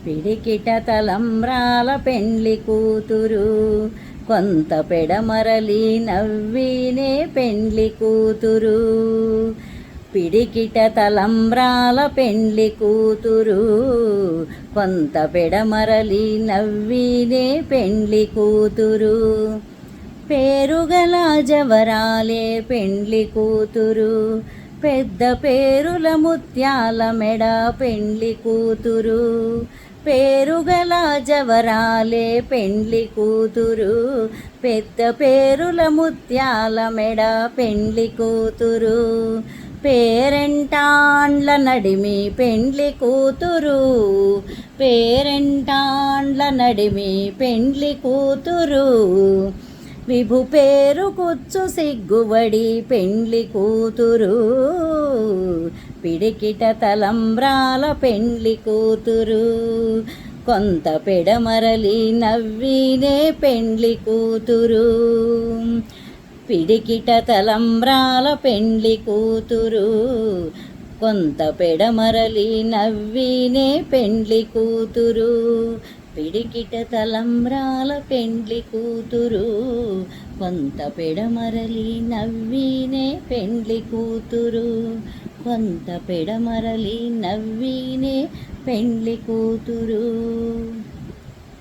పిడికిట తలంబ్రాల పెండ్లి కూతురు, కొంత పెడమరలి నవ్వినే పెండ్లి కూతురు. పిడికిట తలంబ్రాల పెండ్లి కూతురు, కొంత పెడమరలి నవ్వినే పెండ్లి కూతురు. పేరుగల జవరాలే పెండ్లి కూతురు, పెద్ద పేరుల ముత్యాల మెడ పెండ్లి కూతురు. పేరుగల జవరాలే పెండ్లి కూతురు, పెద్ద పేరుల ముత్యాల మెడ పెండ్లి కూతురు. పేరెంటాండ్ల నడిమి పెండ్లి కూతురు, పేరెంటాండ్ల నడిమి పెండ్లి కూతురు. విభు పేరు కూర్చు సిగ్గుబడి పెండ్లి కూతురు, పిడికిట తలంబ్రాల పెండ్లి కూతురు. కొంత పెడమరలి నవ్వినే పెండ్లి కూతురు, పిడికిట తలంబ్రాల పెండ్లి కూతురు. కొంత పెడమరలి నవ్వినే పెండ్లి కూతురు, పిడికిట తలంబ్రాల పెండ్లి కూతురు. కొంత పెడమరలి నవ్వినే పెండ్లి కూతురు, కొంత పెడమరలి నవ్వినే పెండ్లి కూతురు.